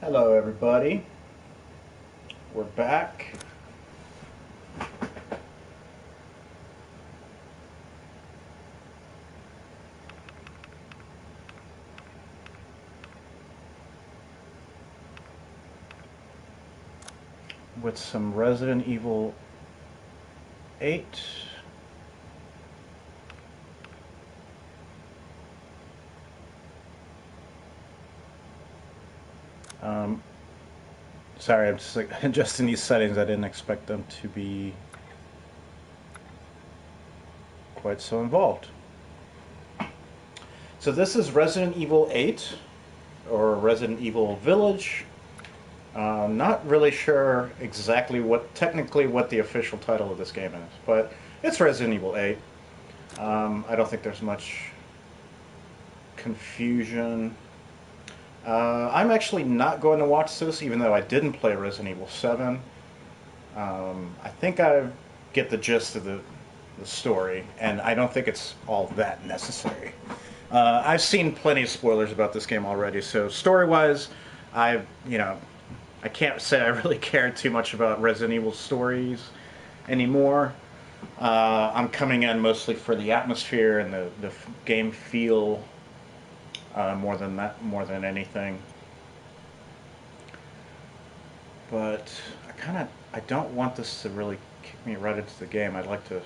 Hello everybody, we're back. With some Resident Evil 8. Sorry, I'm just adjusting these settings. I didn't expect them to be quite so involved. So this is Resident Evil 8, or Resident Evil Village. Not really sure exactly technically what the official title of this game is, but it's Resident Evil 8. I don't think there's much confusion. I'm actually not going to watch this, even though I didn't play Resident Evil 7. I think I get the gist of the story, and I don't think it's all that necessary. I've seen plenty of spoilers about this game already, so story-wise, I can't say I really care too much about Resident Evil stories anymore. I'm coming in mostly for the atmosphere and the game feel more than anything. But I don't want this to really kick me right into the game. I'd like to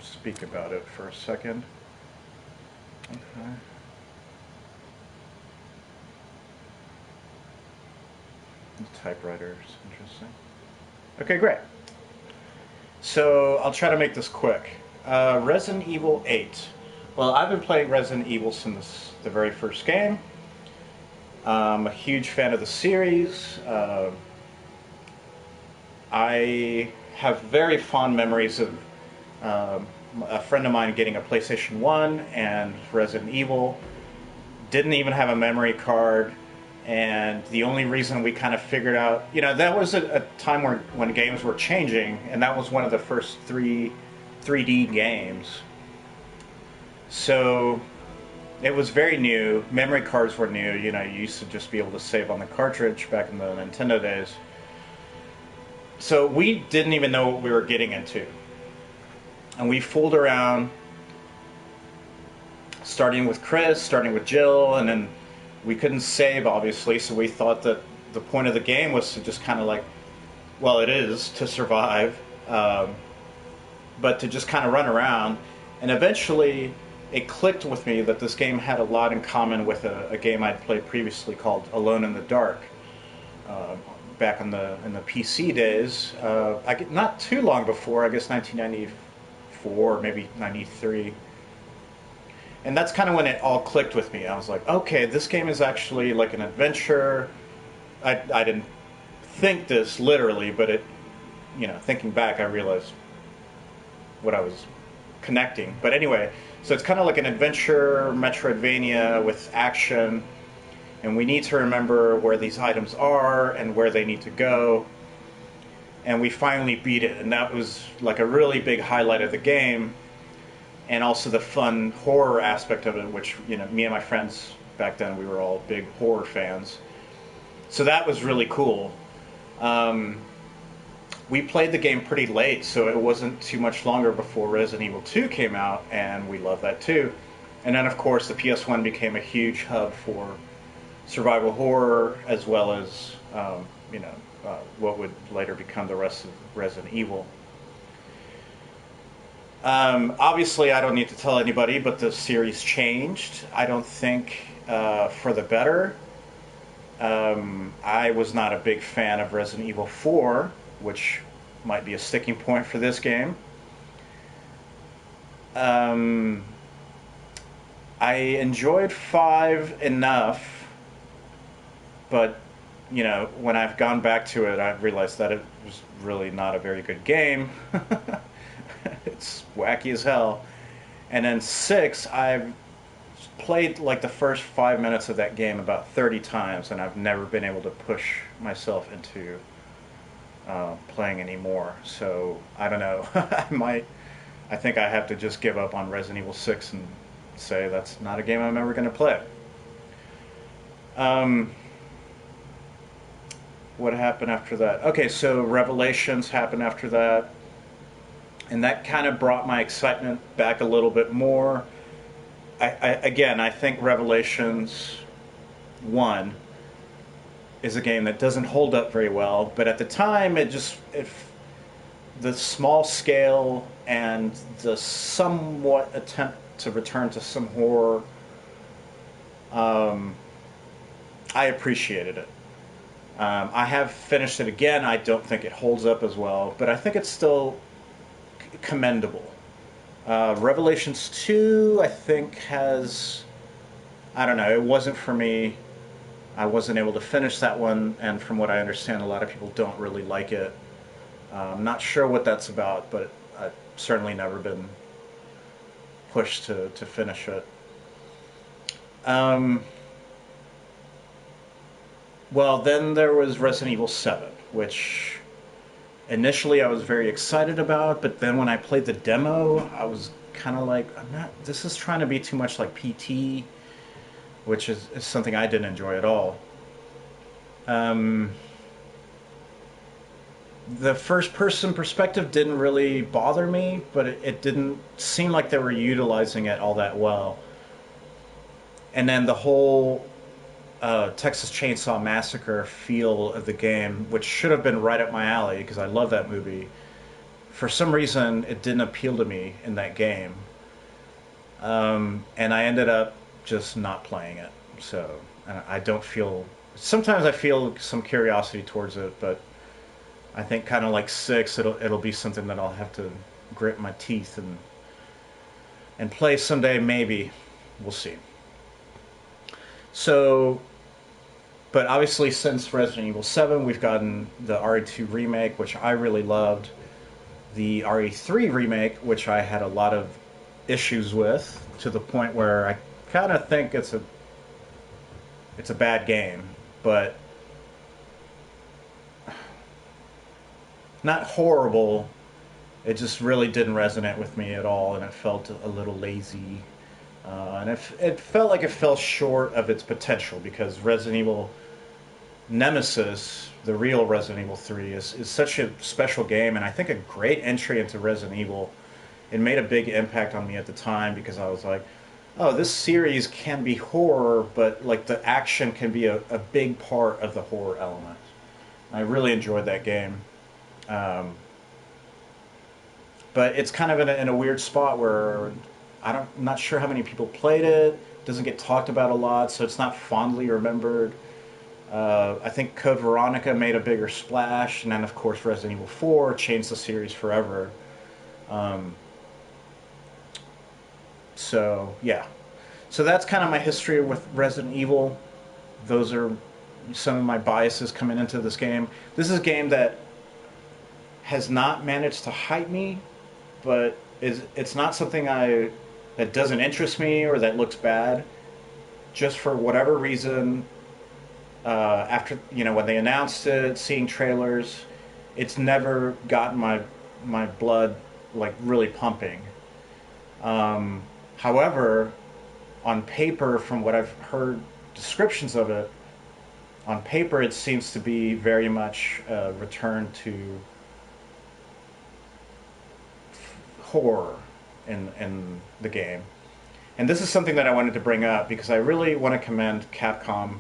speak about it for a second. Okay. The typewriter is interesting. Okay, great. So I'll try to make this quick. Resident Evil 8. Well, I've been playing Resident Evil since the very first game. I'm a huge fan of the series. I have very fond memories of a friend of mine getting a PlayStation 1 and Resident Evil. Didn't even have a memory card. And the only reason we kind of figured out, that was a time when games were changing, and that was one of the first 3D games. So it was very new. Memory cards were new. You used to just be able to save on the cartridge back in the Nintendo days. So we didn't even know what we were getting into. And we fooled around, starting with Chris, starting with Jill, and then we couldn't save, obviously, so we thought that the point of the game was to just kind of it is to survive, but to just kind of run around. And eventually, it clicked with me that this game had a lot in common with a game I'd played previously called Alone in the Dark, back in the PC days. Not too long before, I guess 1994, maybe 93. And that's kind of when it all clicked with me. I was like, okay, this game is actually like an adventure. I didn't think this literally, but thinking back, I realized what I was connecting. But anyway, so it's kind of like an adventure, Metroidvania with action, and we need to remember where these items are and where they need to go. And we finally beat it, and that was like a really big highlight of the game. And also the fun horror aspect of it, which, me and my friends back then, we were all big horror fans. So that was really cool. We played the game pretty late, so it wasn't too much longer before Resident Evil 2 came out, and we loved that too. And then, of course, the PS1 became a huge hub for survival horror, as well as, what would later become the rest of Resident Evil. Obviously, I don't need to tell anybody, but the series changed. I don't think for the better. I was not a big fan of Resident Evil 4, which might be a sticking point for this game. I enjoyed 5 enough, but when I've gone back to it, I've realized that it was really not a very good game. It's wacky as hell. And then 6, I've played like the first 5 minutes of that game about 30 times, and I've never been able to push myself into playing anymore. So I don't know. I think I have to just give up on Resident Evil 6 and say that's not a game I'm ever going to play. What happened after that? Okay, so Revelations happened after that, and that kind of brought my excitement back a little bit more. Again, I think Revelations 1 is a game that doesn't hold up very well, but at the time, the small scale and the somewhat attempt to return to some horror, um, I appreciated it. I have finished it again. I don't think it holds up as well, but I think it's still commendable. Revelations 2, I think, has. I don't know, it wasn't for me. I wasn't able to finish that one, and from what I understand, a lot of people don't really like it. I'm not sure what that's about, but I've certainly never been pushed to finish it. Um, well, then there was Resident Evil 7, which initially I was very excited about, but then when I played the demo, I was kind of like, I'm not. This is trying to be too much like PT, which is something I didn't enjoy at all. Um, the first person perspective didn't really bother me, but it didn't seem like they were utilizing it all that well. And then the whole Texas Chainsaw Massacre feel of the game, which should have been right up my alley because I love that movie, for some reason it didn't appeal to me in that game. And I ended up just not playing it. So I don't feel. Sometimes I feel some curiosity towards it, but I think kind of like six, it'll be something that I'll have to grit my teeth and play someday. Maybe we'll see. So, but obviously since Resident Evil 7, we've gotten the RE2 remake, which I really loved. The RE3 remake, which I had a lot of issues with, to the point where I kind of think it's a bad game, but not horrible. It just really didn't resonate with me at all, and it felt a little lazy. And it felt like it fell short of its potential because Resident Evil Nemesis, the real Resident Evil 3, is such a special game, and I think a great entry into Resident Evil. It made a big impact on me at the time because I was like, oh, this series can be horror, but like the action can be a big part of the horror element. I really enjoyed that game. Um, but it's kind of in a weird spot where I'm not sure how many people played it. It doesn't get talked about a lot, so it's not fondly remembered. I think Code Veronica made a bigger splash, and then of course Resident Evil 4 changed the series forever. Um, so yeah, so that's kind of my history with Resident Evil. Those are some of my biases coming into this game. This is a game that has not managed to hype me, but it's not something I that doesn't interest me or that looks bad. Just for whatever reason, after when they announced it, seeing trailers, it's never gotten my blood like really pumping. Um, However, on paper, from what I've heard descriptions of it, on paper it seems to be very much a return to horror in the game. And this is something that I wanted to bring up because I really want to commend Capcom.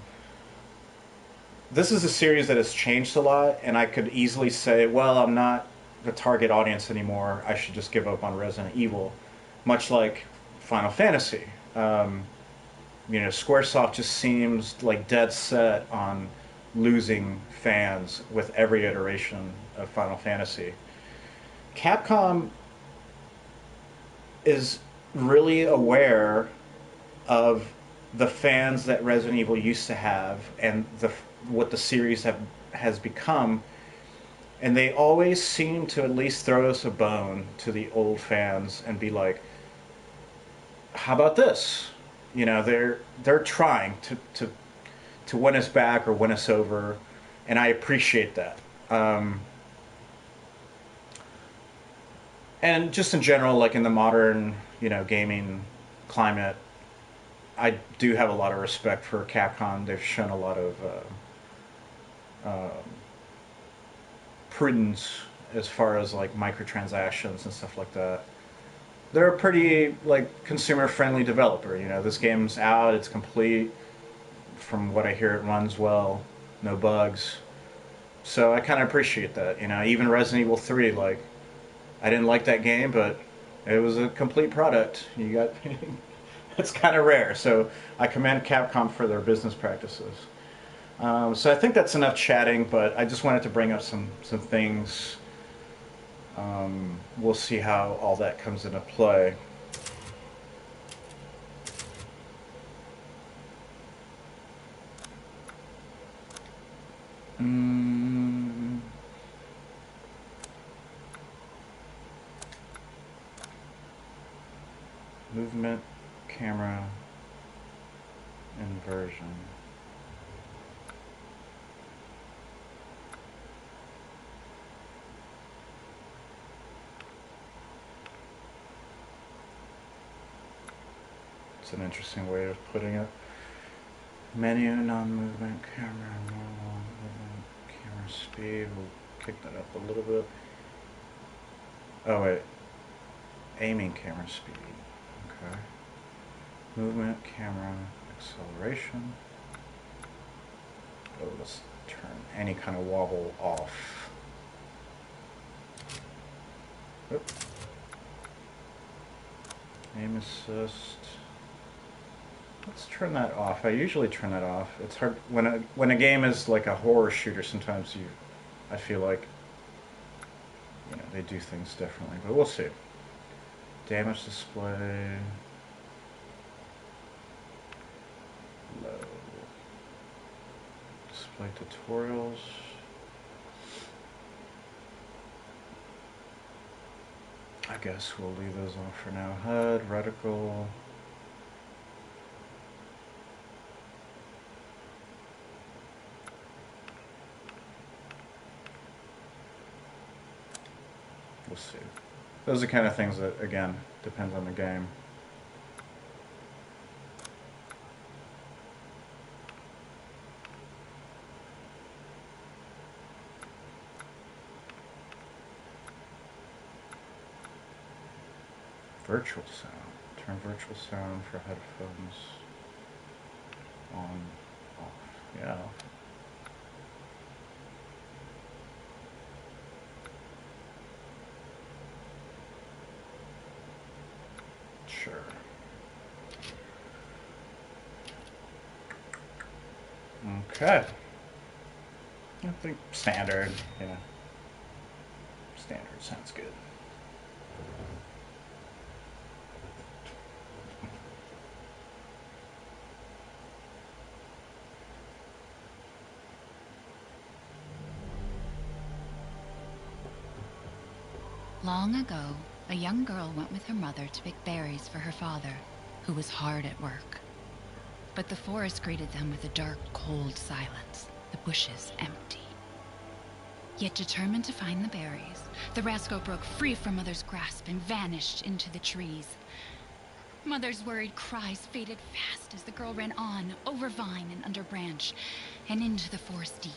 This is a series that has changed a lot, and I could easily say, well, I'm not the target audience anymore. I should just give up on Resident Evil, much like Final Fantasy. Squaresoft just seems like dead set on losing fans with every iteration of Final Fantasy. Capcom is really aware of the fans that Resident Evil used to have and what the series has become, and they always seem to at least throw us a bone to the old fans and be like, "How about this?" They're trying to win us back or win us over, and I appreciate that. And just in general, like in the modern gaming climate, I do have a lot of respect for Capcom. They've shown a lot of prudent as far as like microtransactions and stuff like that. They're a pretty like consumer friendly developer. You know, this game's out, it's complete. From what I hear, it runs well, no bugs. So I kind of appreciate that. You know, even Resident Evil 3, like I didn't like that game, but it was a complete product. You got it's kind of rare. So I commend Capcom for their business practices. So I think that's enough chatting, but I just wanted to bring up some things. We'll see how all that comes into play. Movement, camera, inversion. It's an interesting way of putting it. Menu, non-movement, camera, normal, movement, camera speed. We'll kick that up a little bit. Oh wait, aiming camera speed. Okay. Movement, camera, acceleration. Oh, let's turn any kind of wobble off. Oop. Aim assist. Let's turn that off. I usually turn that off. It's hard when a game is like a horror shooter. Sometimes I feel like, you know, they do things differently, but we'll see. Damage display. Low. Display tutorials. I guess we'll leave those on for now. HUD, reticle. We'll see. Those are kind of things that, again, depends on the game. Virtual sound. Turn virtual sound for headphones on, off. Yeah. Sure. Okay. I think standard, you know. Standard sounds good. Long ago, a young girl went with her mother to pick berries for her father, who was hard at work. But the forest greeted them with a dark, cold silence, the bushes empty. Yet determined to find the berries, the rascal broke free from Mother's grasp and vanished into the trees. Mother's worried cries faded fast as the girl ran on, over vine and under branch, and into the forest deep.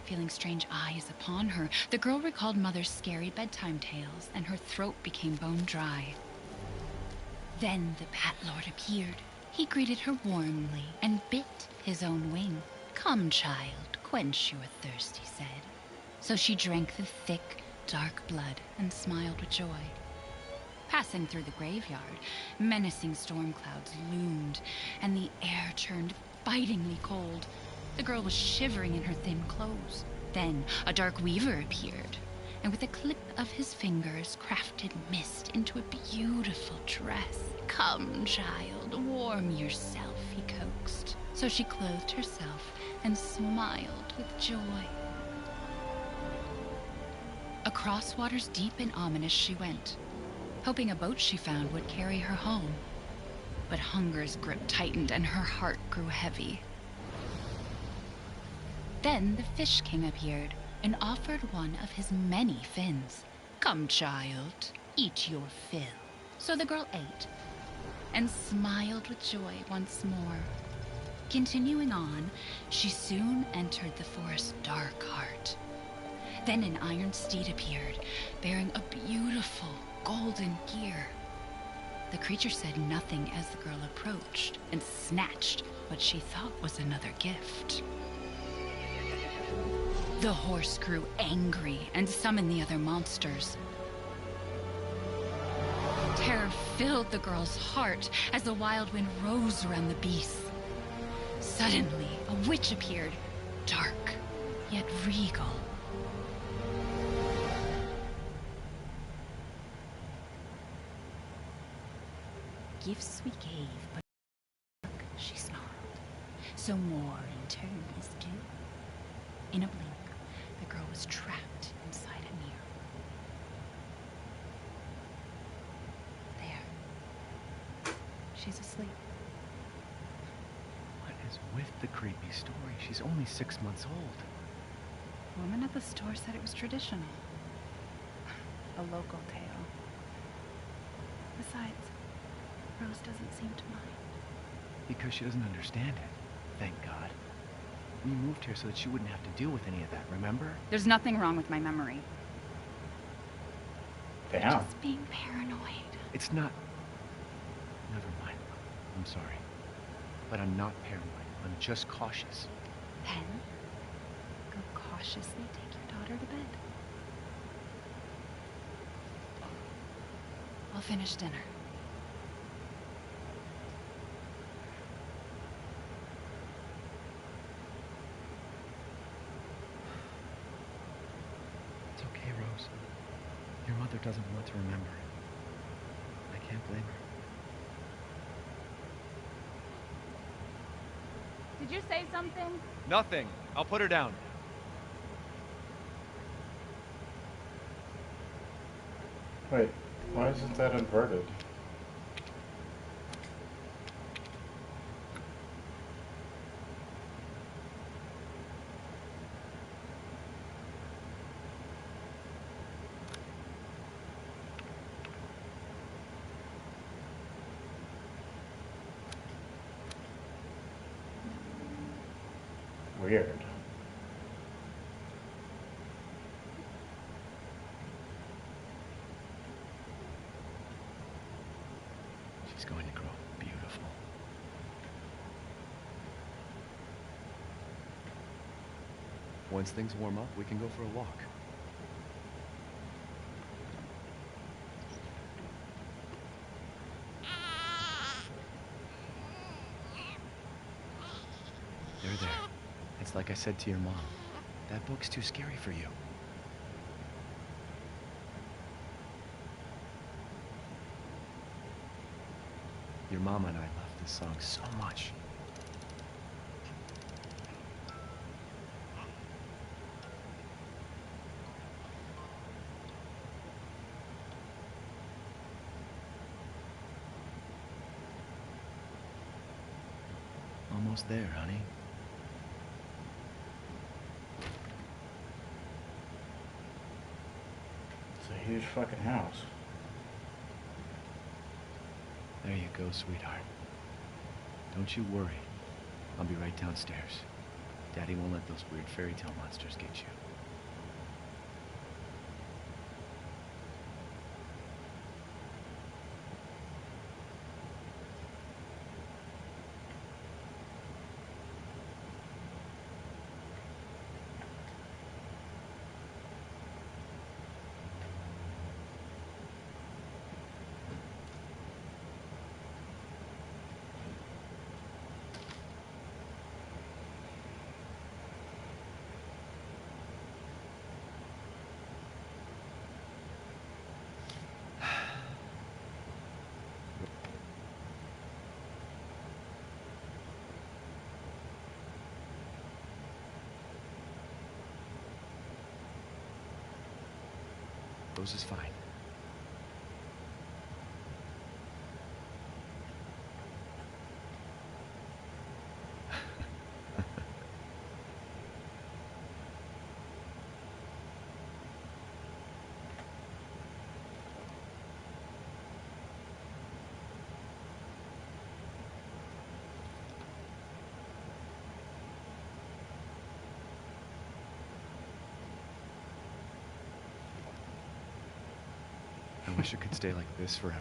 Feeling strange eyes upon her, the girl recalled Mother's scary bedtime tales, and her throat became bone dry. Then the Bat Lord appeared. He greeted her warmly and bit his own wing. "Come, child, quench your thirst," he said. So she drank the thick, dark blood and smiled with joy. Passing through the graveyard, menacing storm clouds loomed, and the air turned bitingly cold. The girl was shivering in her thin clothes. Then a dark weaver appeared, and with a clip of his fingers crafted mist into a beautiful dress. "Come, child, warm yourself," he coaxed. So she clothed herself and smiled with joy. Across waters deep and ominous she went, hoping a boat she found would carry her home. But hunger's grip tightened and her heart grew heavy. Then the Fish King appeared and offered one of his many fins. "Come, child, eat your fill." So the girl ate and smiled with joy once more. Continuing on, she soon entered the forest's dark heart. Then an iron steed appeared, bearing a beautiful golden gear. The creature said nothing as the girl approached and snatched what she thought was another gift. The horse grew angry and summoned the other monsters. Terror filled the girl's heart as the wild wind rose around the beasts. Suddenly, a witch appeared, dark, yet regal. Gifts we gave, but she snarled. So more in turn is due. In a blink, the girl was trapped inside a mirror. There. She's asleep. What is with the creepy story? She's only 6 months old. The woman at the store said it was traditional. A local tale. Besides, Rose doesn't seem to mind. Because she doesn't understand it. Thank God. We moved here so that she wouldn't have to deal with any of that, remember? There's nothing wrong with my memory. Damn. Just being paranoid. It's not... Never mind. I'm sorry. But I'm not paranoid. I'm just cautious. Then, go cautiously take your daughter to bed. I'll finish dinner. It's okay, Rose. Your mother doesn't want to remember. I can't blame her. Did you say something? Nothing. I'll put her down. Wait, why isn't that inverted? Weird. She's going to grow beautiful. Once things warm up, we can go for a walk. There. It's like I said to your mom. That book's too scary for you. Your mom and I love this song so much. Almost there, honey. It's a huge fucking house. There you go, sweetheart. Don't you worry. I'll be right downstairs. Daddy won't let those weird fairy tale monsters get you. Rose is fine. Wish it could stay like this forever.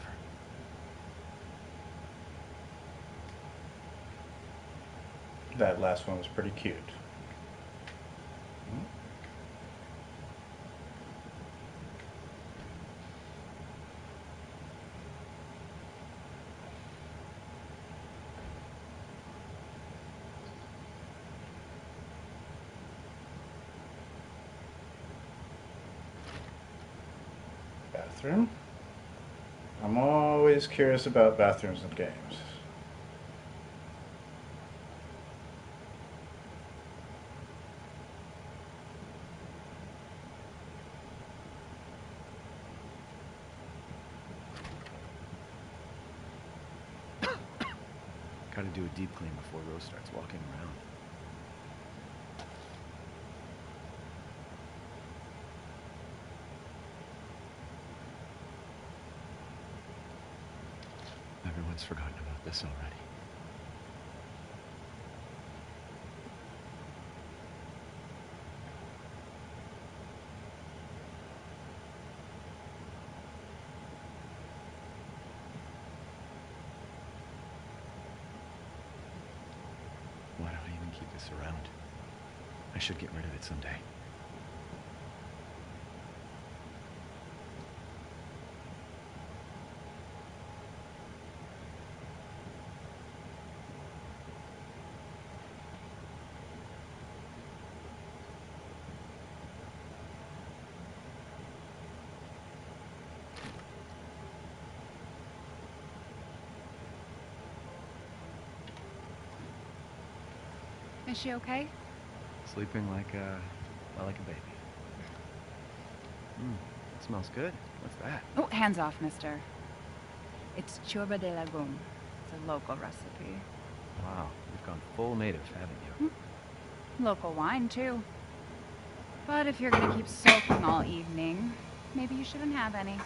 That last one was pretty cute. Bathroom. I'm always curious about bathrooms in games. Gotta do a deep clean before Rose starts walking around. Everyone's forgotten about this already. Why do I even keep this around? I should get rid of it someday. Is she okay? Sleeping like a baby. It smells good. What's that? Oh, hands off, mister. It's churba de legume. It's a local recipe. Wow, you've gone full native, haven't you? Local wine, too. But if you're gonna keep sulking all evening, maybe you shouldn't have any.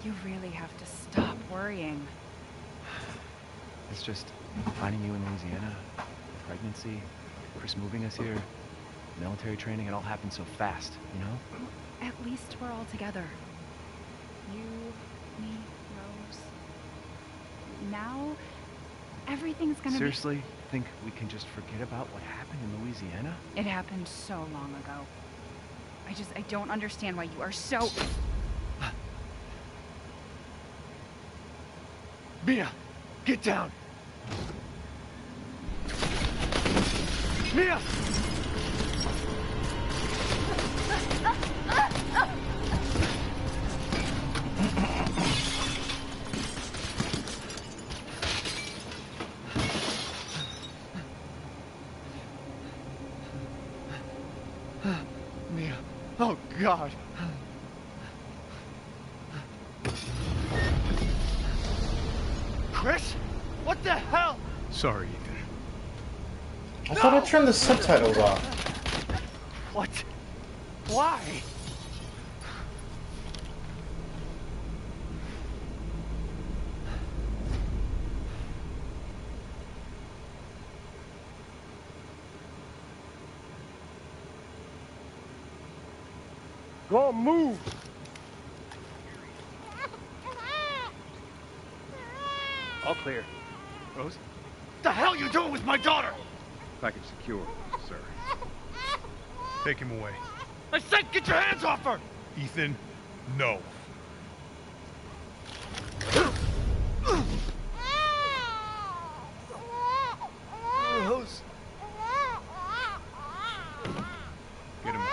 You really have to stop worrying. It's just finding you in Louisiana, pregnancy, Chris moving us here, military training, it all happened so fast, you know? At least we're all together. You, me, Rose. Now, everything's gonna Seriously? Think we can just forget about what happened in Louisiana? It happened so long ago. I don't understand why you are so... Mia! Get down! Mia! Mia. Oh, God. Chris? What the hell? Sorry, Ethan. I thought I turned the subtitles off. What? Why? Go on, move! All clear. Rose? What the hell you doing with my daughter? Package secure, sir. Take him away. I said get your hands off her! Ethan, no. Rose. Get him out.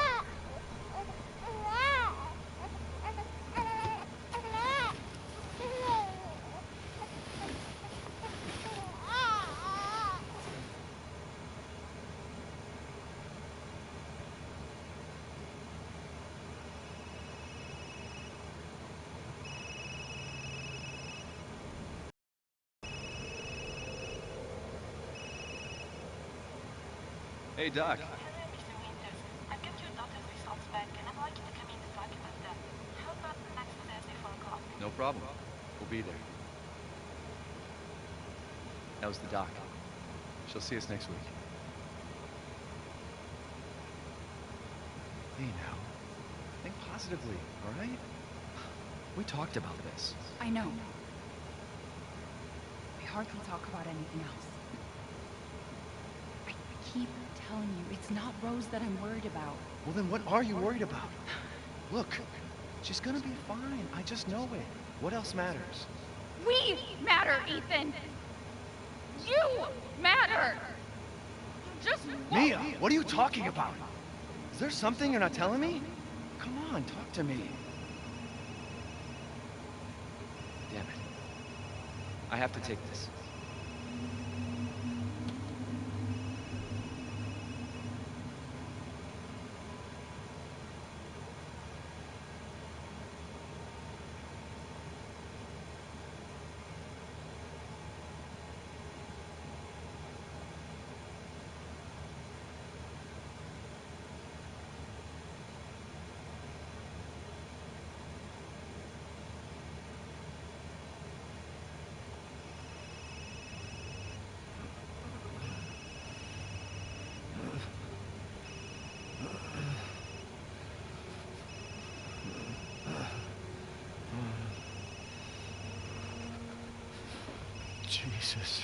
Hey, Doc. Hello, Mr. Winters. I've got your daughter's results back, and I'd like you to come in to talk about them. How about next Thursday, 4 o'clock? No problem. We'll be there. That was the doc. She'll see us next week. Hey, now. Think positively, all right? We talked about this. I know. We hardly talk about anything else. I keep telling you, it's not Rose that I'm worried about. Well, then what are you worried about? Look, she's gonna be fine. I just know it. What else matters? We matter, Ethan! You matter! Just Mia, what are you talking about? Is there something you're not telling me? Come on, talk to me. Damn it. I have to take this. Jesus.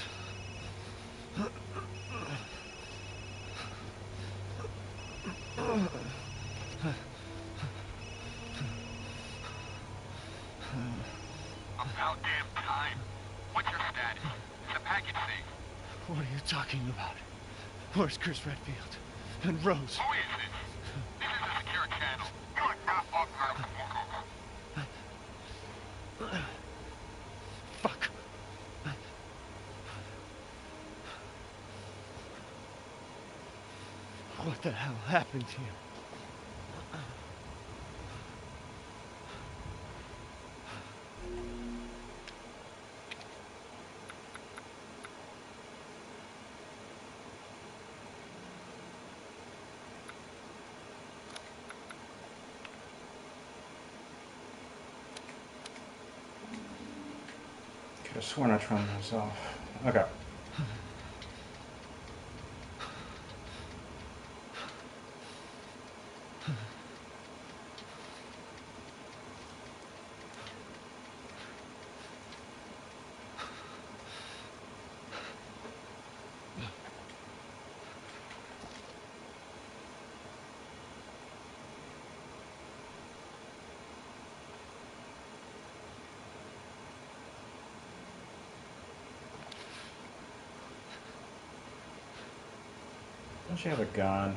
About damn time. What's your status? Is the package safe? What are you talking about? Where's Chris Redfield? And Rose? Who is this? This is a secure channel. You are not authorized to walk over. Fuck. What the hell happened to you? Could have sworn I turned those off. Okay. Don't you have a gun?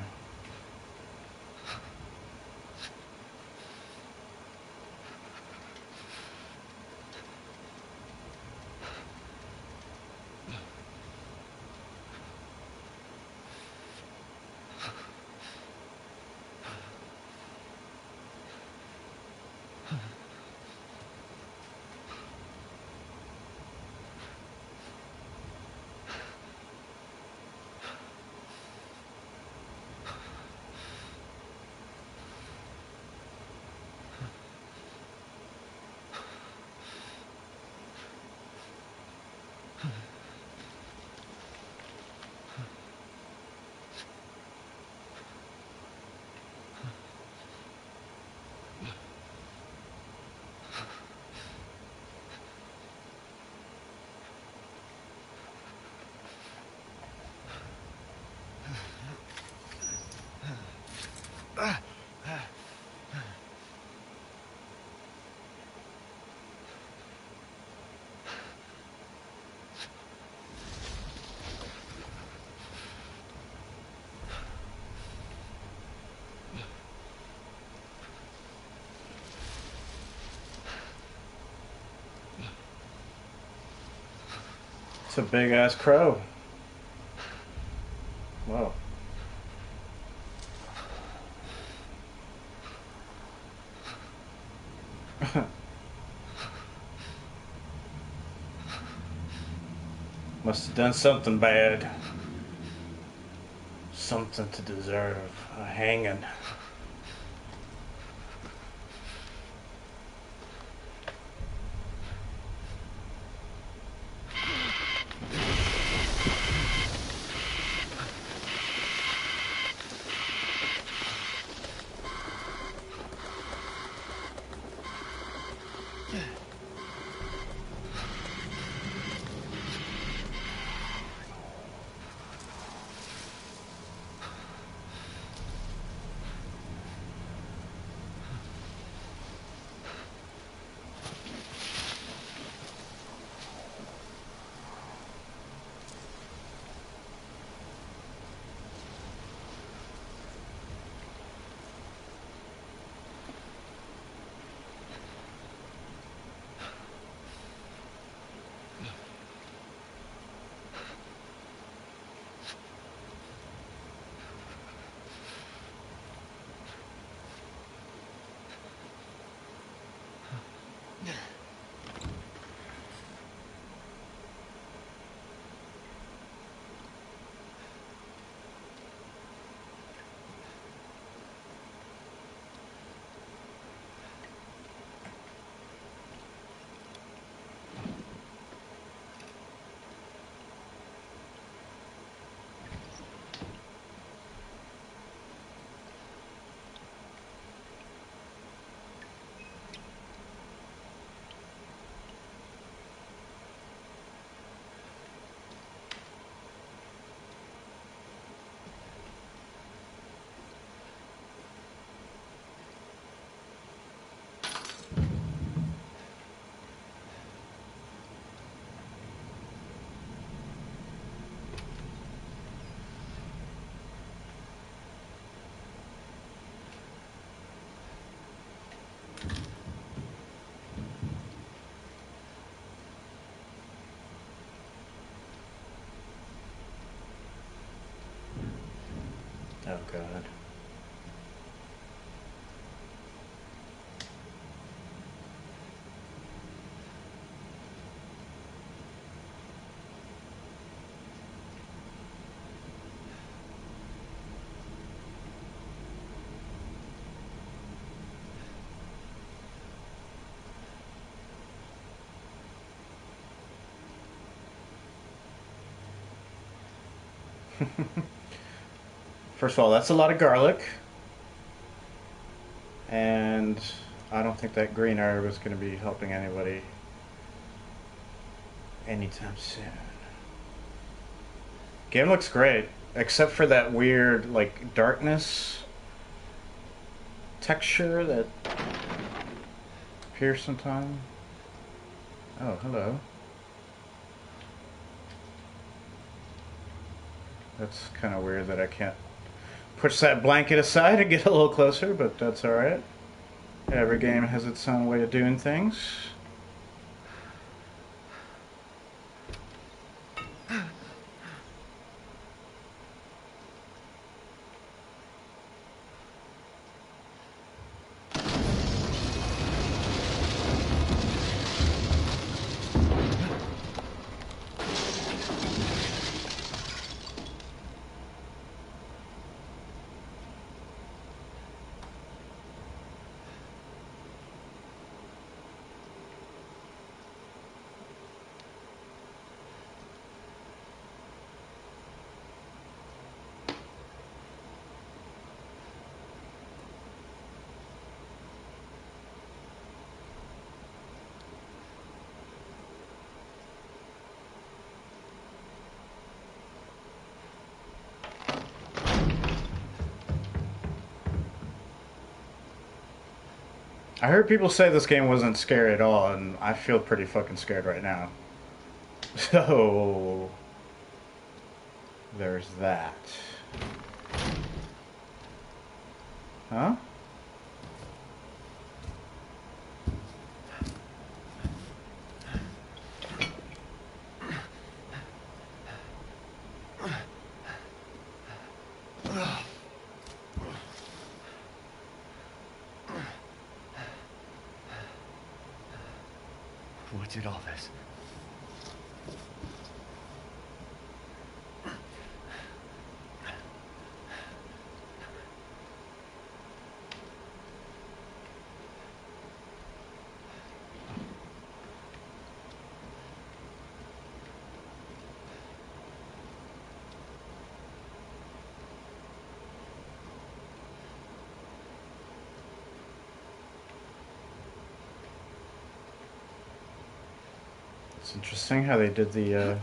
It's a big ass crow. Whoa. Must have done something bad. Something to deserve a hanging. Oh god. First of all, that's a lot of garlic. And I don't think that green herb is going to be helping anybody anytime soon. Game looks great, except for that weird, like, darkness texture that appears sometime. Oh, hello. That's kind of weird that I can't push that blanket aside and get a little closer, but that's alright. Every game has its own way of doing things. I heard people say this game wasn't scary at all, and I feel pretty fucking scared right now. So, there's that. Huh? What did all this? It's interesting how they did the,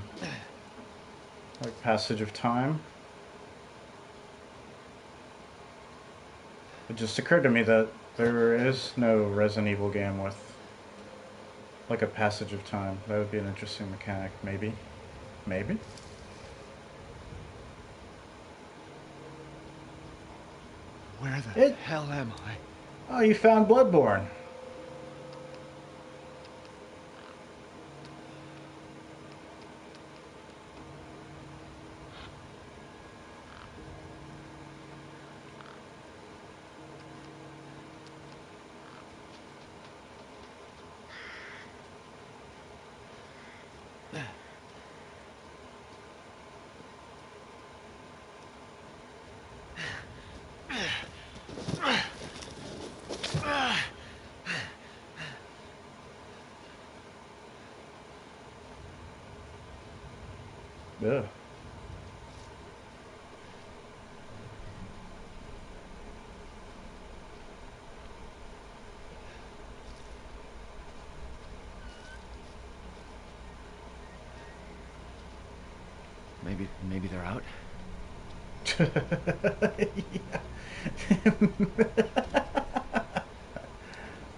like, passage of time. It just occurred to me that there is no Resident Evil game with, like, a passage of time. That would be an interesting mechanic, maybe. Maybe? Where the It... hell am I? Oh, you found Bloodborne. Ugh. Maybe they're out.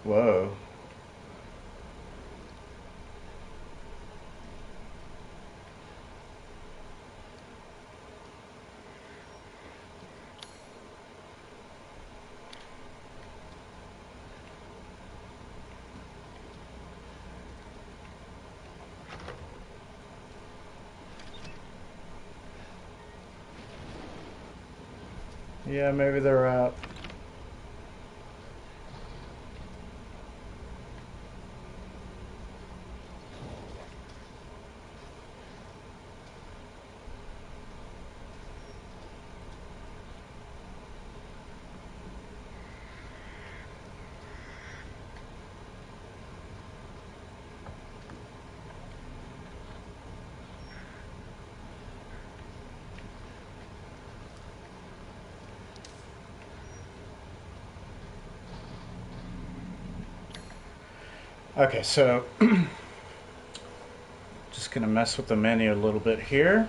Whoa. Yeah, maybe they're out. Okay, so just gonna mess with the menu a little bit here.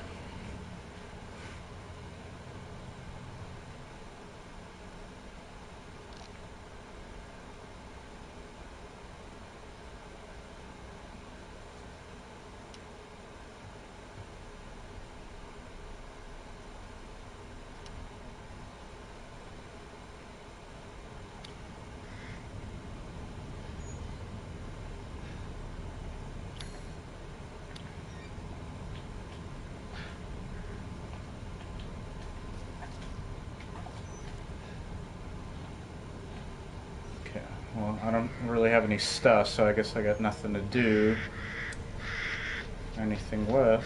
Okay, well, I don't really have any stuff, so I guess I got nothing to do anything with.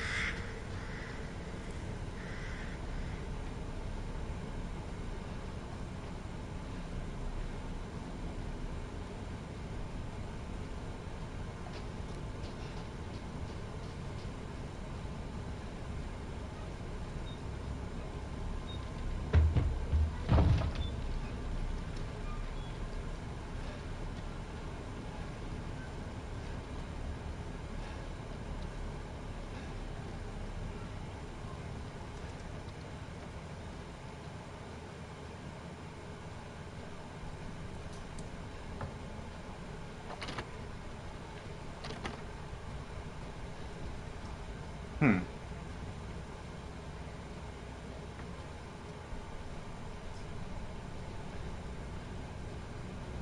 Hmm.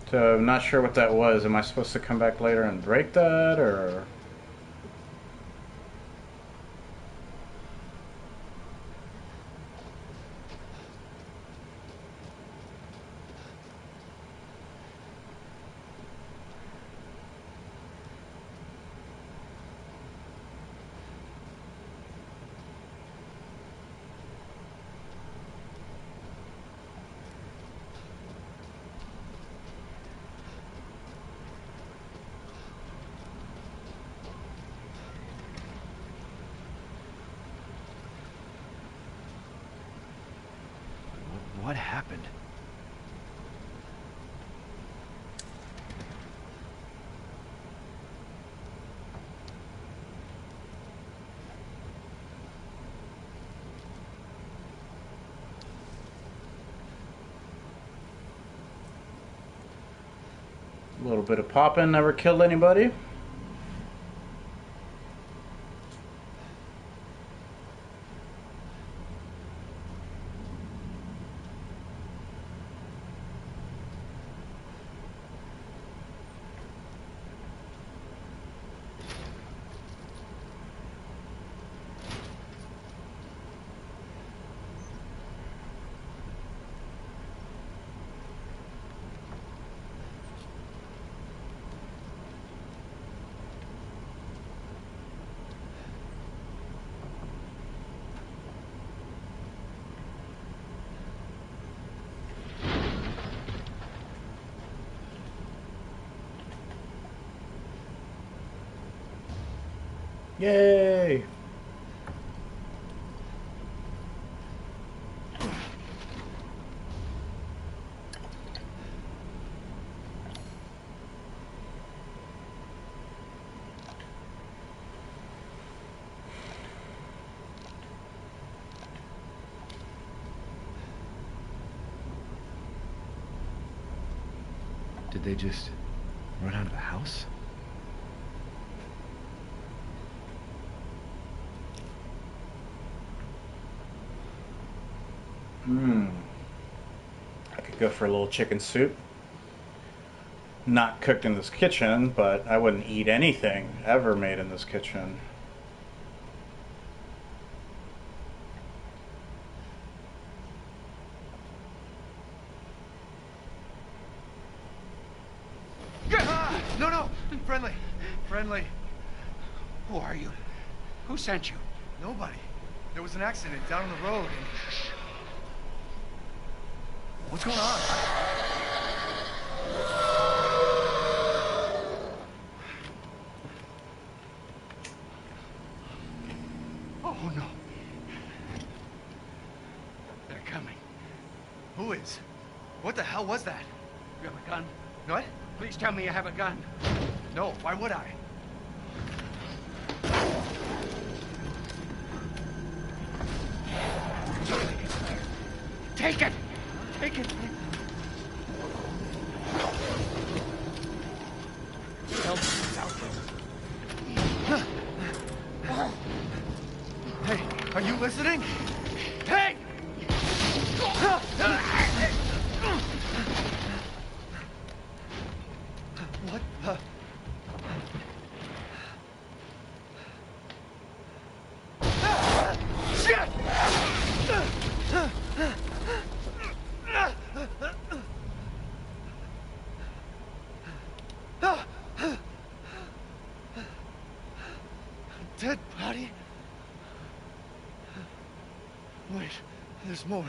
So I'm not sure what that was. Am I supposed to come back later and break that, or? What happened? A little bit of popping never killed anybody. Yay! Did they just run out of the house? Hmm. I could go for a little chicken soup. Not cooked in this kitchen, but I wouldn't eat anything ever made in this kitchen. No, no! Friendly. Friendly. Who are you? Who sent you? Nobody. There was an accident down on the road and... What's going on? Oh, no. They're coming. Who is? What the hell was that? You have a gun? What? Please tell me you have a gun. No, why would I? Take it! Take it! Help us out there. Hey, are you listening? Hey! What the... Shit! Dead body? Wait, there's more.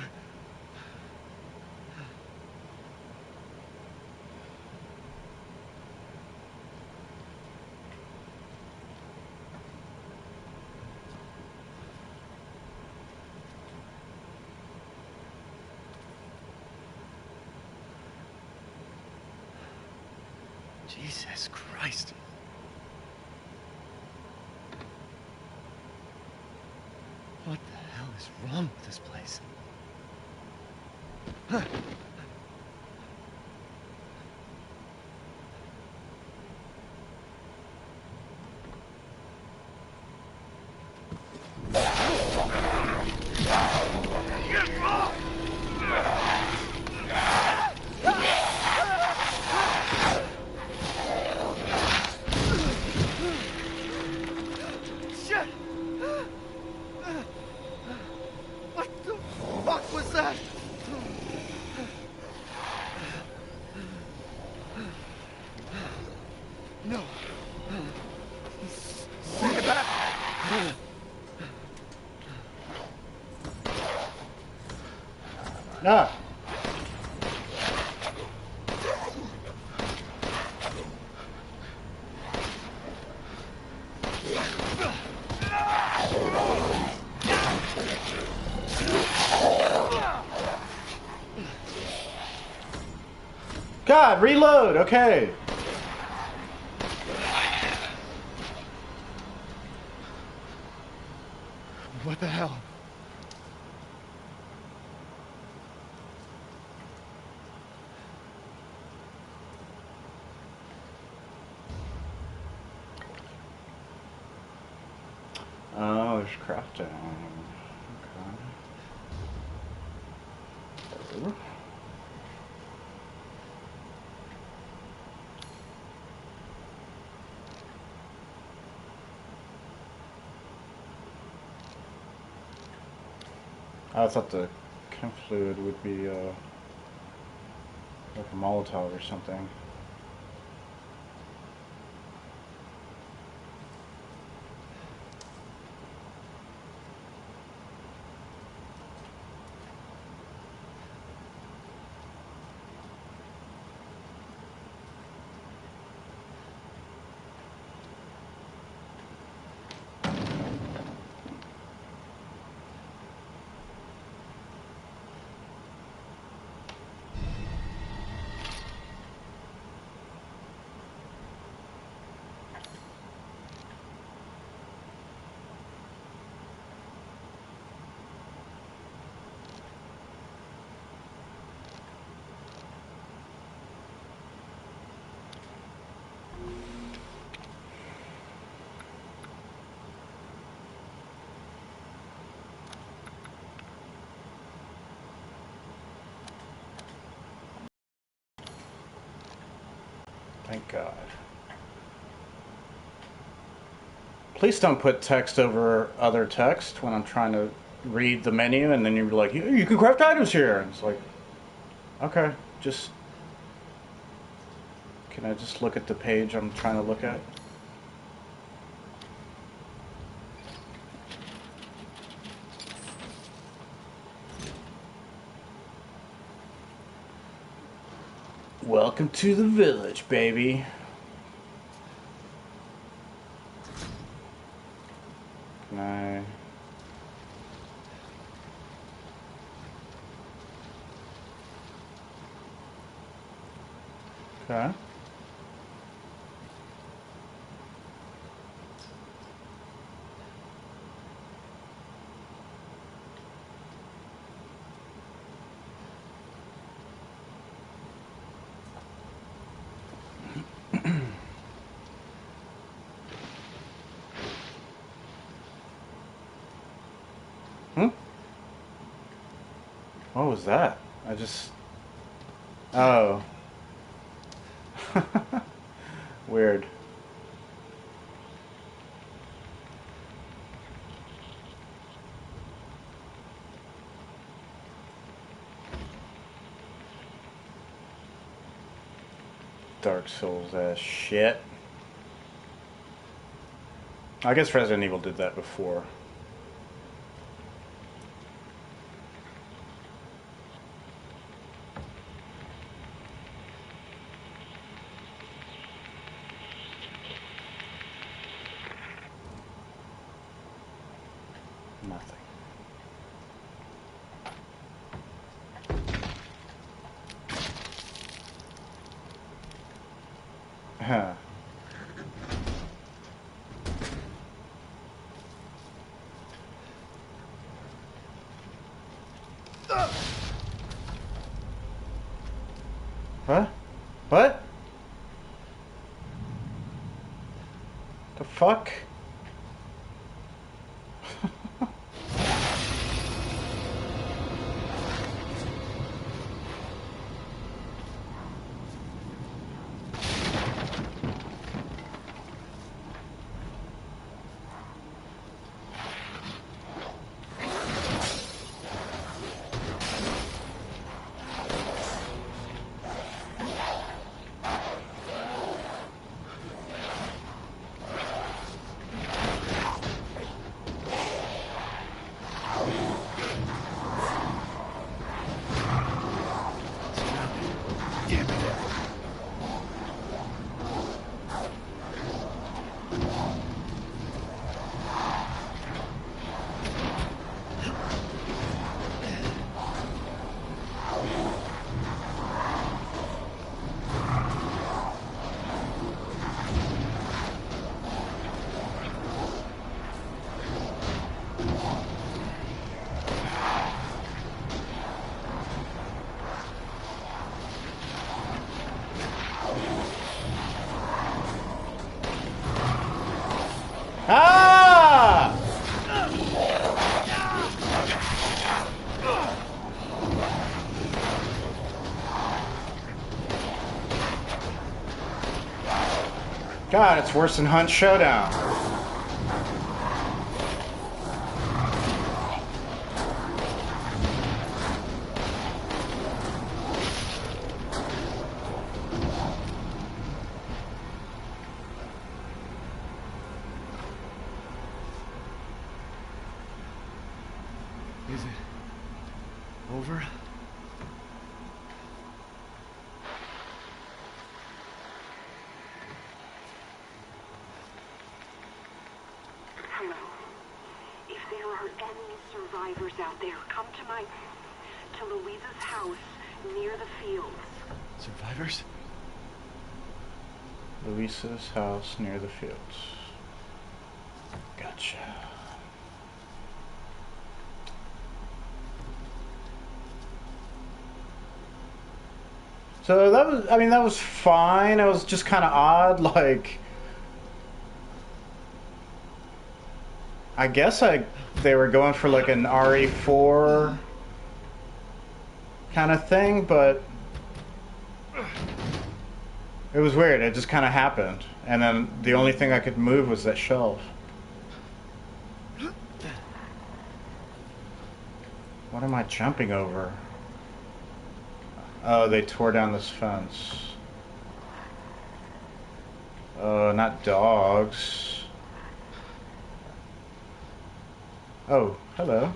Jesus Christ. What the hell is wrong with this place? Shit! What the fuck was that? No. Bring it back. Ah. God, reload. Okay. What the hell? Oh, there's crafting. Okay. I thought the chem fluid would be like a Molotov or something. Thank God. Please don't put text over other text when I'm trying to read the menu and then you're like, you can craft items here. And it's like, okay, just Can I just look at the page I'm trying to look at? Welcome to the village, baby. Can I... Okay. Hmm? What was that? I just... Oh. Weird. Dark Souls ass shit. I guess Resident Evil did that before. Nothing. Huh. What? What? The fuck? Ah! God, it's worse than Hunt Showdown. Is it over? Hello. If there are any survivors out there, come to Louisa's house near the fields. Survivors? Luisa's house near the fields. Gotcha. So that was, I mean, that was fine. It was just kind of odd, like... I guess they were going for like an RE4 kind of thing, but it was weird. It just kind of happened. And then the only thing I could move was that shelf. What am I jumping over? Oh, they tore down this fence. Not dogs. Oh, hello.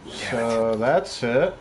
So that's it.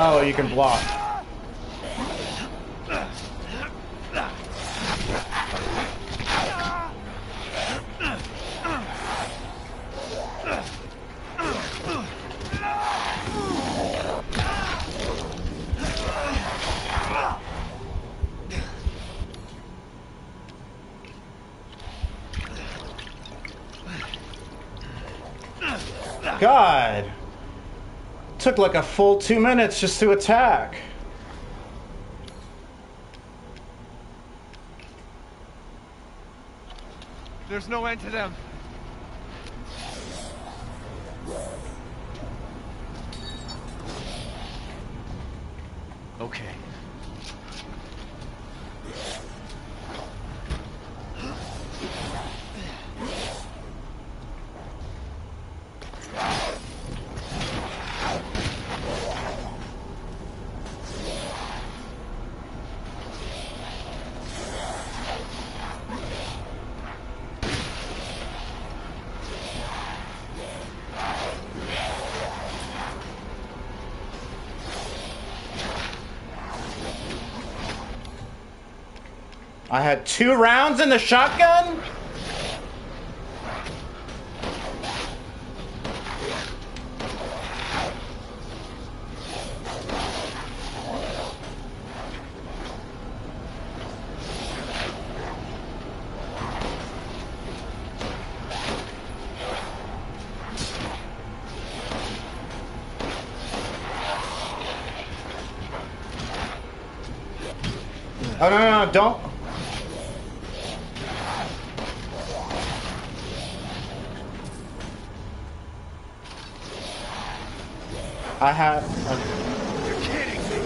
Oh, you can block. God. Took like a full 2 minutes just to attack. There's no end to them. Okay. I had 2 rounds in the shotgun? Oh, no, don't. I have. You're kidding me.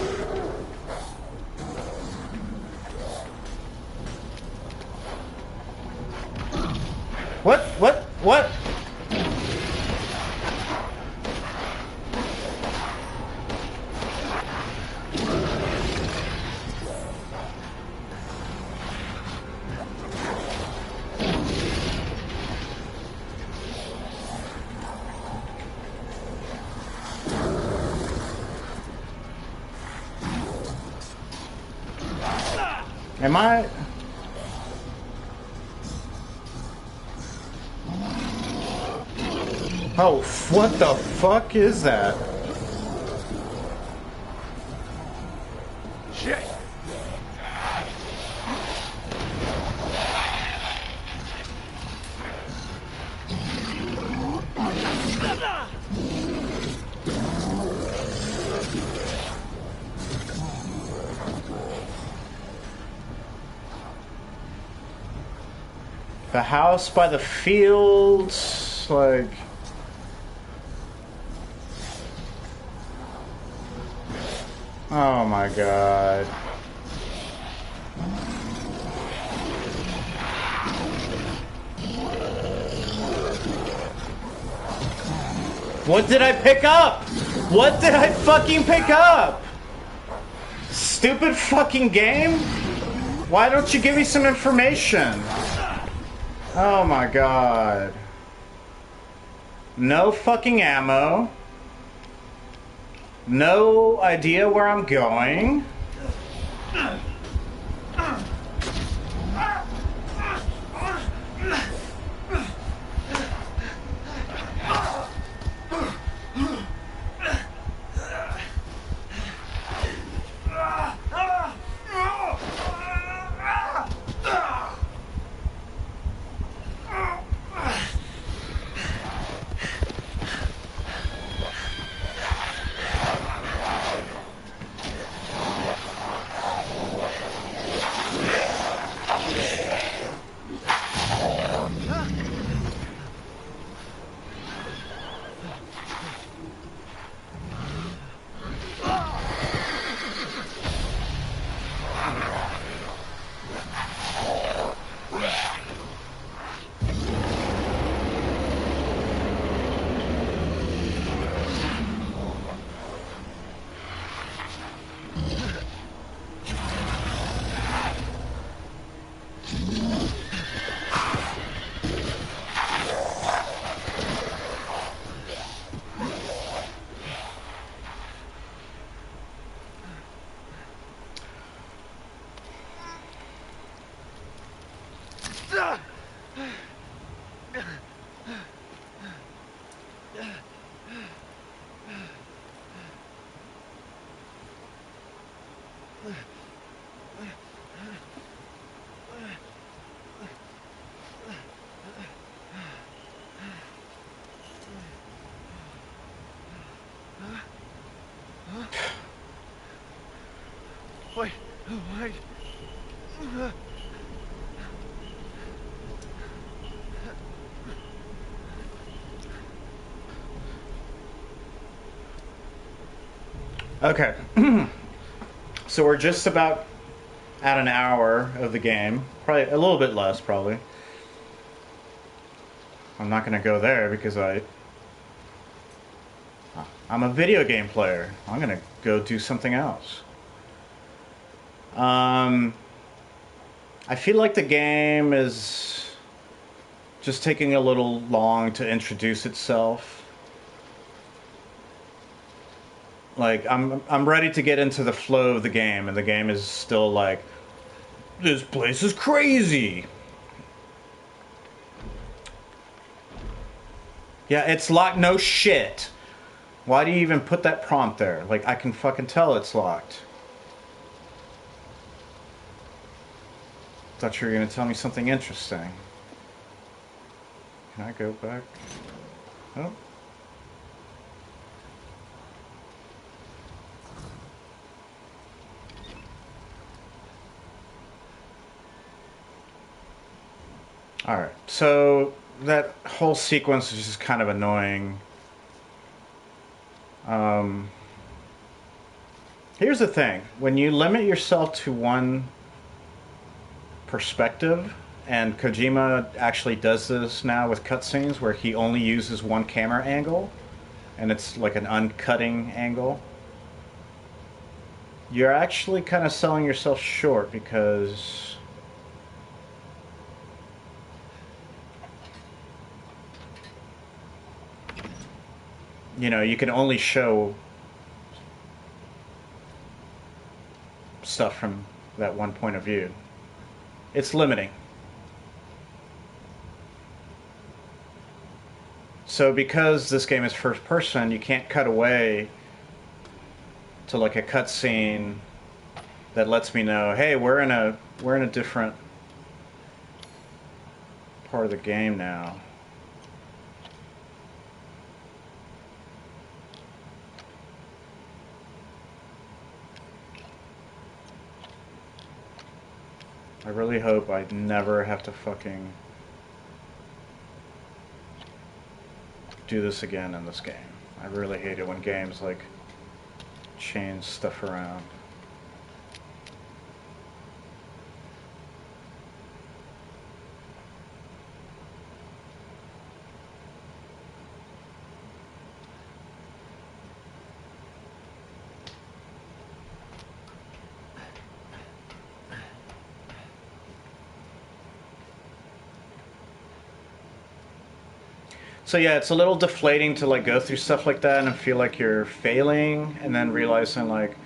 What? Am I? Oh, what the fuck is that? Shit. The house by the fields, like. Oh my god. What did I pick up? What did I fucking pick up? Stupid fucking game? Why don't you give me some information? Oh my god. No fucking ammo. No idea where I'm going. Wait. Okay. So we're just about at an hour of the game. Probably a little bit less, probably. I'm not going to go there because I'm a video game player. I'm going to go do something else. I feel like the game is just taking a little long to introduce itself. Like I'm ready to get into the flow of the game, and the game is still like, this place is crazy. Yeah, it's locked. No shit. Why do you even put that prompt there? Like, I can fucking tell it's locked. Thought you were gonna tell me something interesting. Can I go back? Oh. Alright, so that whole sequence is just kind of annoying. Here's the thing. When you limit yourself to one perspective, and Kojima actually does this now with cutscenes where he only uses one camera angle, and it's like an uncutting angle, you're actually kind of selling yourself short because you know, you can only show stuff from that one point of view. It's limiting. So because this game is first person, you can't cut away to like a cutscene that lets me know, hey, we're in a different part of the game now. I really hope I never have to fucking do this again in this game. I really hate it when games like change stuff around. So yeah, it's a little deflating to like go through stuff like that and feel like you're failing, and then realizing like,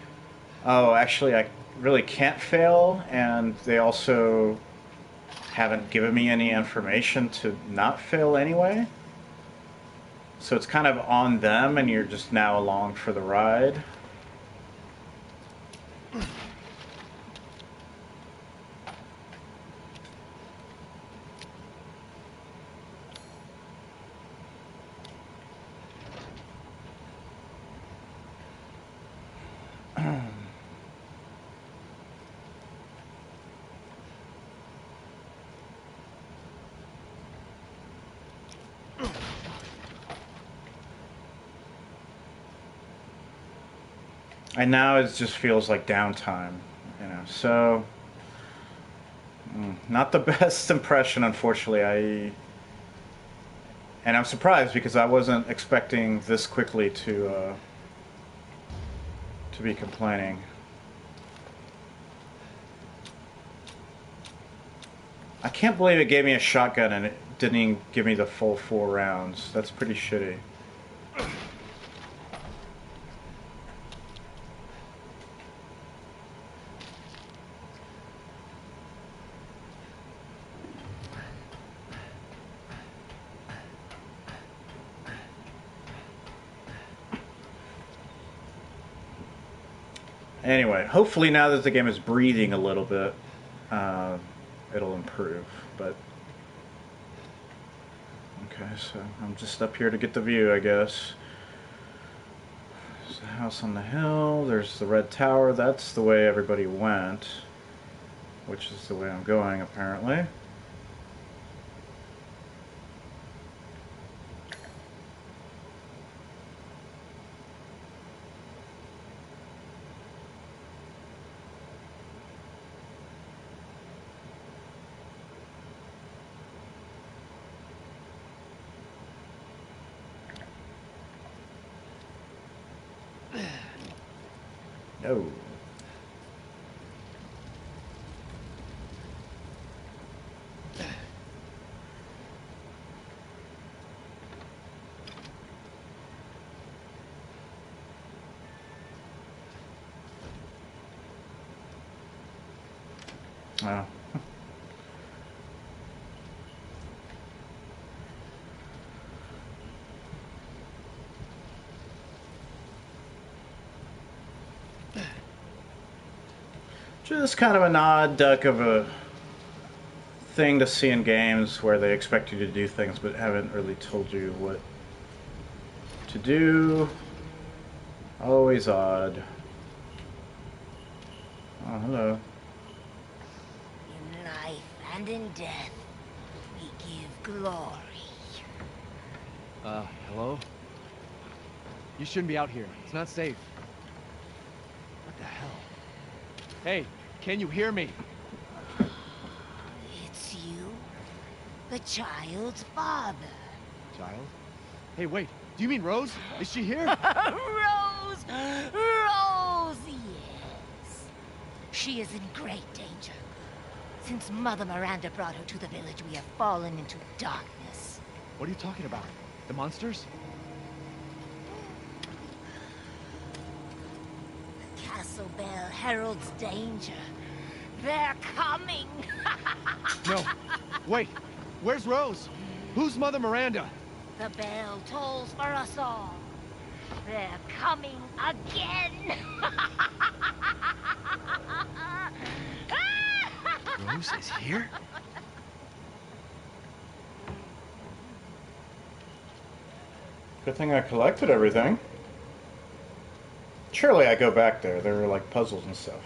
oh, actually I really can't fail, and they also haven't given me any information to not fail anyway. So it's kind of on them, and you're just now along for the ride. And now it just feels like downtime, you know. So, not the best impression, unfortunately. And I'm surprised because I wasn't expecting this quickly to be complaining. I can't believe it gave me a shotgun and it didn't even give me the full 4 rounds. That's pretty shitty. Anyway, hopefully now that the game is breathing a little bit, it'll improve. But okay, so I'm just up here to get the view, I guess. There's the house on the hill. There's the red tower. That's the way everybody went, which is the way I'm going, apparently. No. Oh. Just kind of an odd duck of a thing to see in games where they expect you to do things but haven't really told you what to do. Always odd. Oh, hello. In life and in death, we give glory. Hello? You shouldn't be out here. It's not safe. What the hell? Hey, can you hear me? It's you, the child's father. Child? Hey, wait. Do you mean Rose? Is she here? Rose! Rose, yes. She is in great danger. Since Mother Miranda brought her to the village, we have fallen into darkness. What are you talking about? The monsters? The castle bell heralds danger. They're coming! No. Wait. Where's Rose? Who's Mother Miranda? The bell tolls for us all. They're coming again! Rose is here? Good thing I collected everything. Surely I go back there. There were like puzzles and stuff.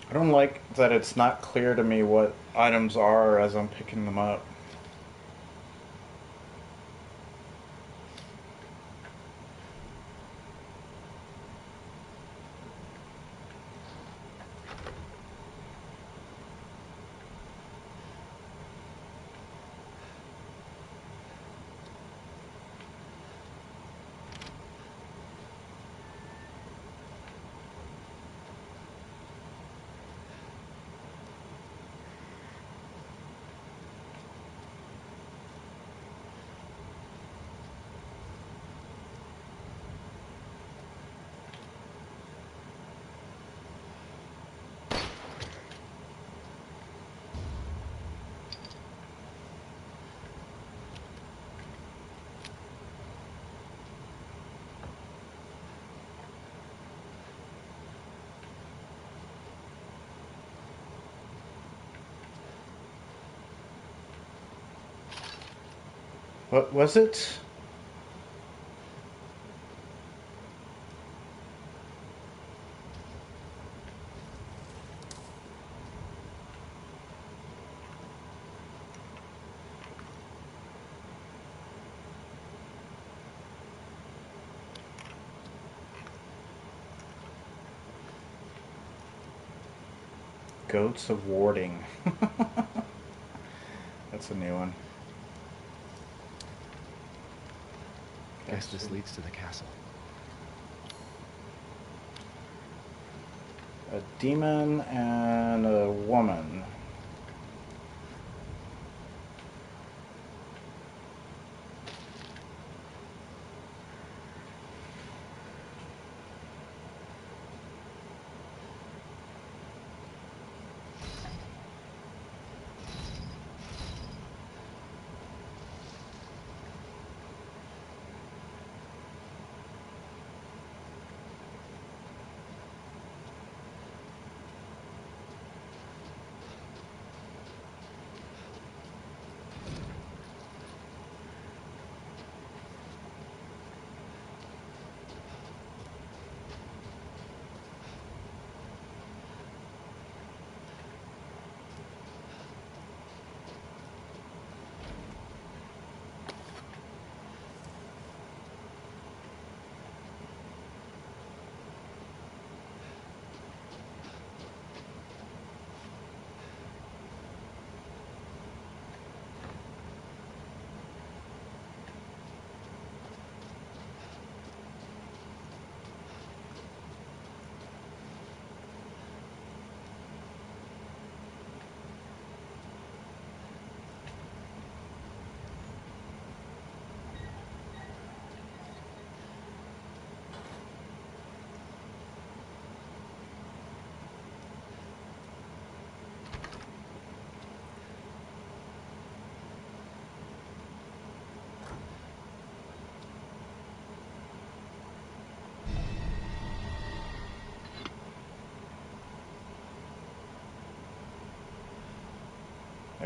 I don't like that it's not clear to me what items are as I'm picking them up. What was it? Goats of Warding. That's a new one. Guess this leads to the castle. A demon and a woman.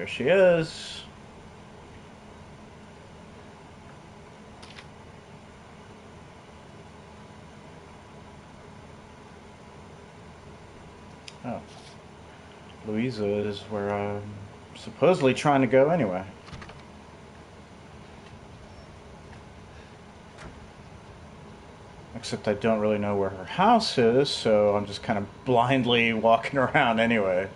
There she is. Oh. Louisa is where I'm supposedly trying to go anyway. Except I don't really know where her house is, so I'm just kind of blindly walking around anyway.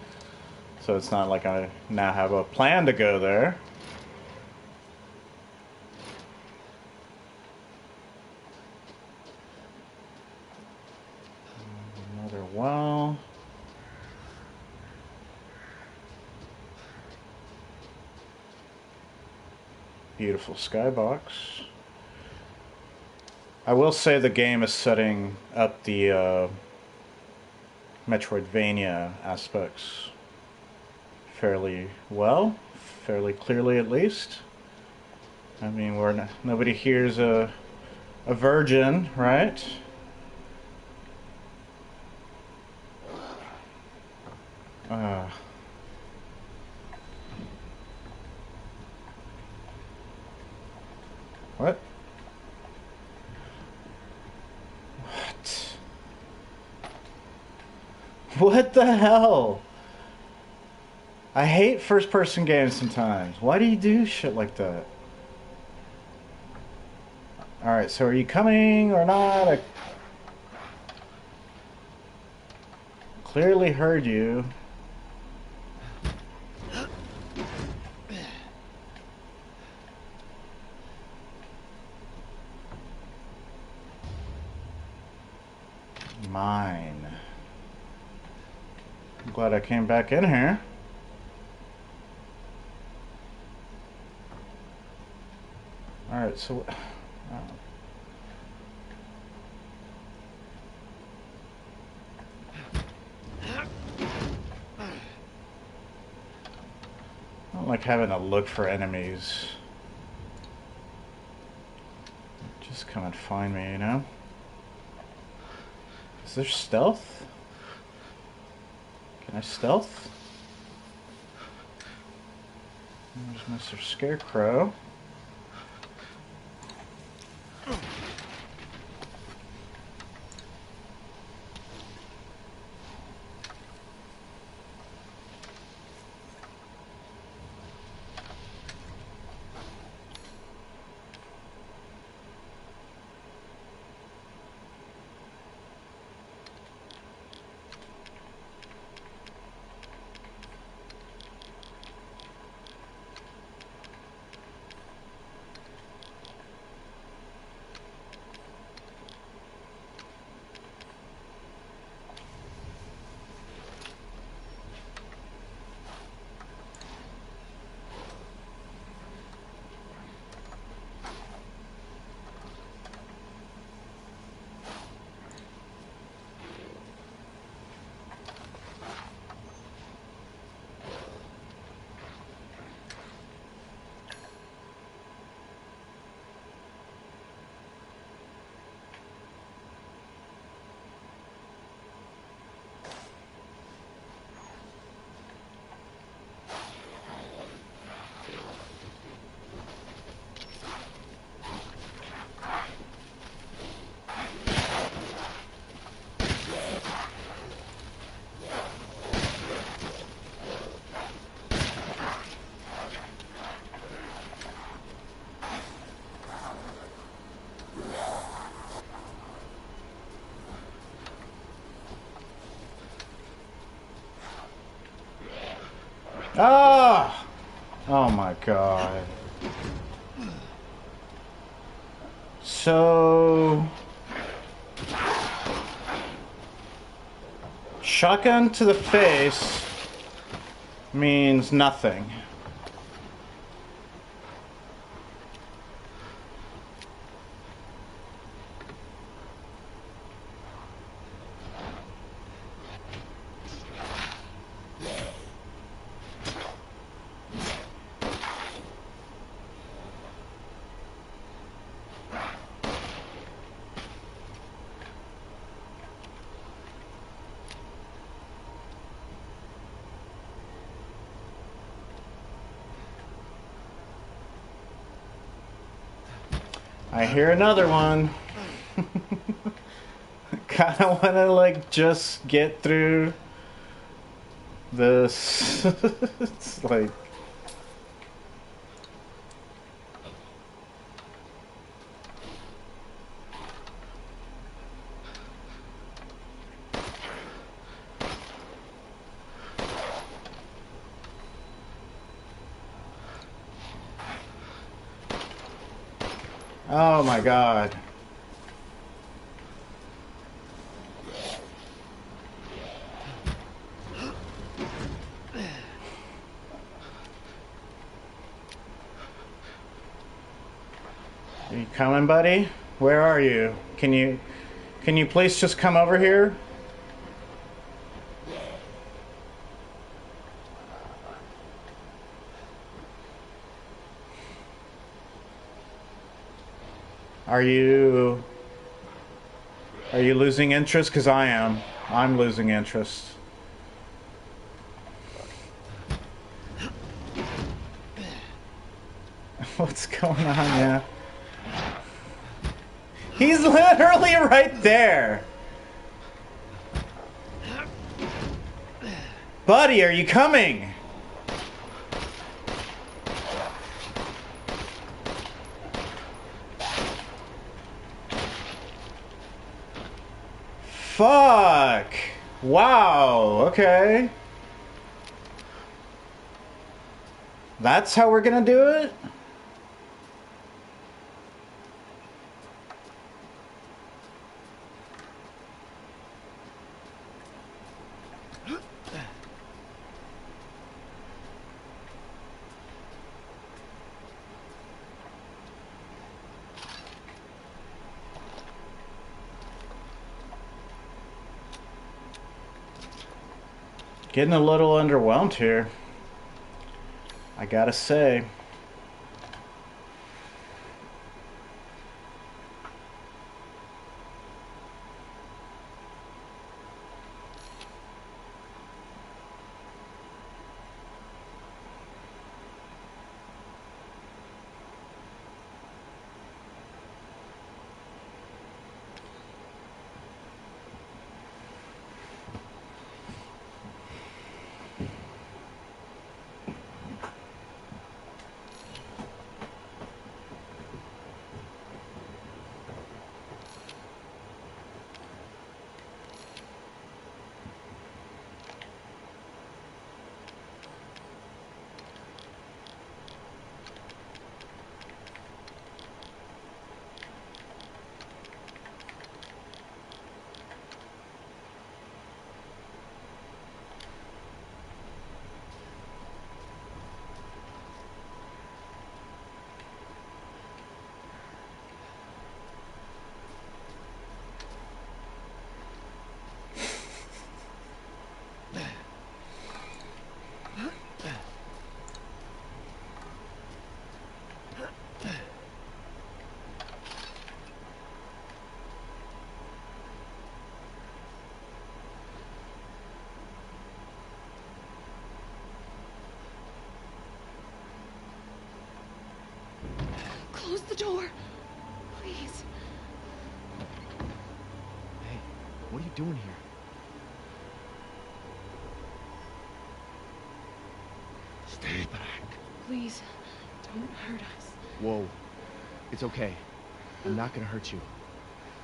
So it's not like I now have a plan to go there. Another well. Beautiful skybox. I will say the game is setting up the Metroidvania aspects fairly well, fairly clearly at least. I mean, nobody here's a virgin, right? Uh, what? What? What the hell? I hate first-person games sometimes. Why do you do shit like that? Alright, so are you coming or not? I clearly heard you. Mine. I'm glad I came back in here. Alright, so... I don't like having to look for enemies. Just come and find me, you know? Is there stealth? Can I stealth? There's Mr. Scarecrow. Ah! Oh my god. So... Shotgun to the face means nothing. I hear another one. Kind of want to like just get through this. It's like, oh my god. Are you coming, buddy? Where are you? Can you please just come over here? Are you losing interest? Because I am. I'm losing interest. What's going on, yeah? He's literally right there. Buddy, are you coming? Fuck. Wow, okay. That's how we're gonna do it? Getting a little underwhelmed here, I gotta say. Close the door. Please. Hey, what are you doing here? Stay back. Please, don't hurt us. Whoa. It's okay. I'm not gonna hurt you.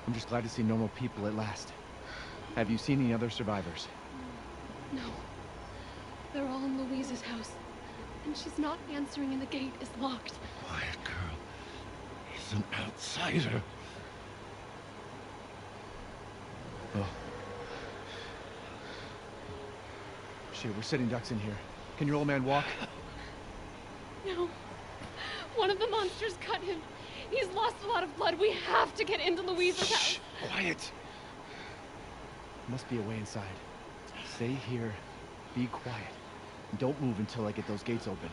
I'm just glad to see normal people at last. Have you seen any other survivors? No. They're all in Louise's house. And she's not answering and the gate is locked. Quiet girl. He's an outsider. Oh. Shit, we're sitting ducks in here. Can your old man walk? No. One of the monsters cut him. He's lost a lot of blood. We have to get into Louise's house. Quiet. Must be a way inside. Stay here. Be quiet. And don't move until I get those gates open.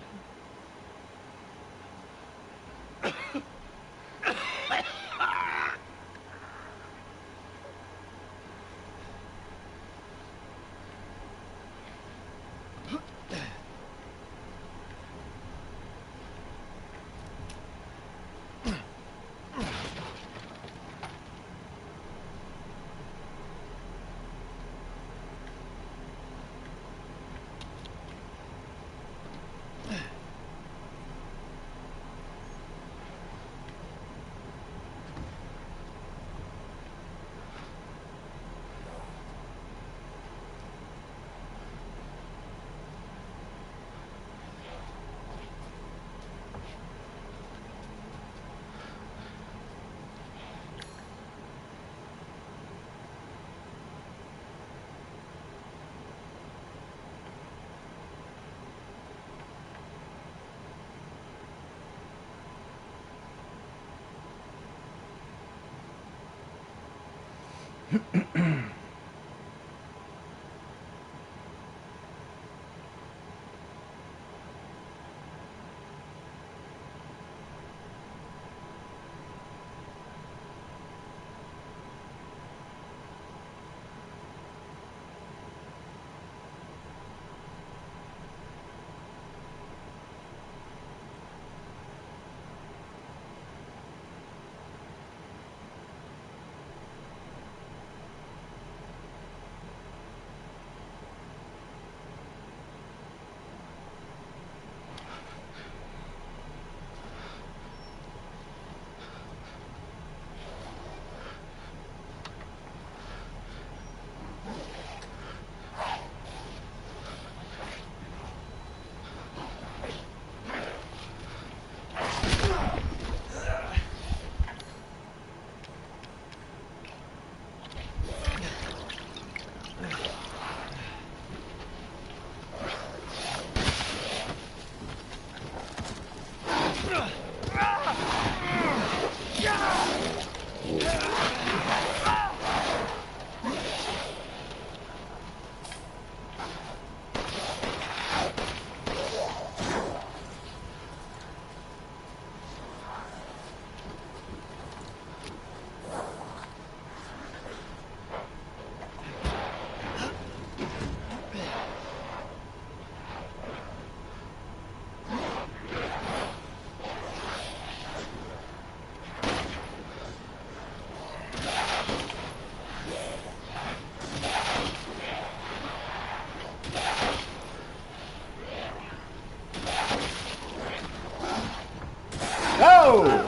Oh!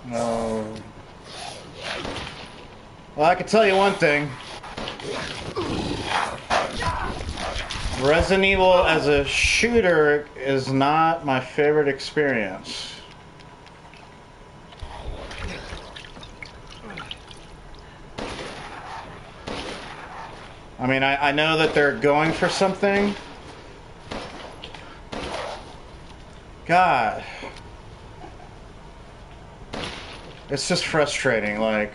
No. Well, I can tell you one thing. Resident Evil as a shooter is not my favorite experience. I mean, I know that they're going for something. God. It's just frustrating, like...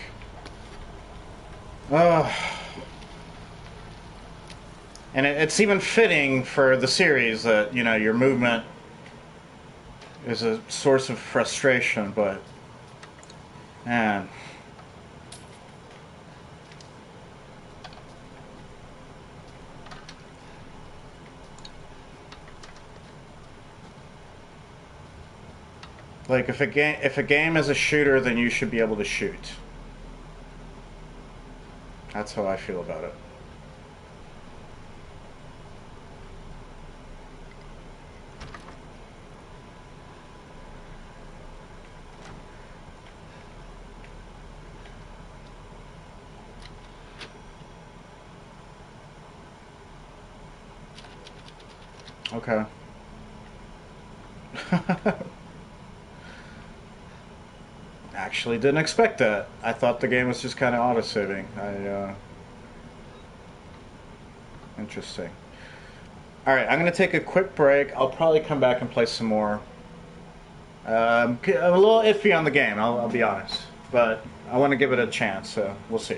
Ugh. And it's even fitting for the series that, you know, your movement is a source of frustration, but... Man... Like, if a game is a shooter, then you should be able to shoot. That's how I feel about it. Okay. Actually didn't expect that. I thought the game was just kind of auto-saving. Interesting. Alright, I'm going to take a quick break. I'll probably come back and play some more. I'm a little iffy on the game, I'll be honest. But I want to give it a chance, so we'll see.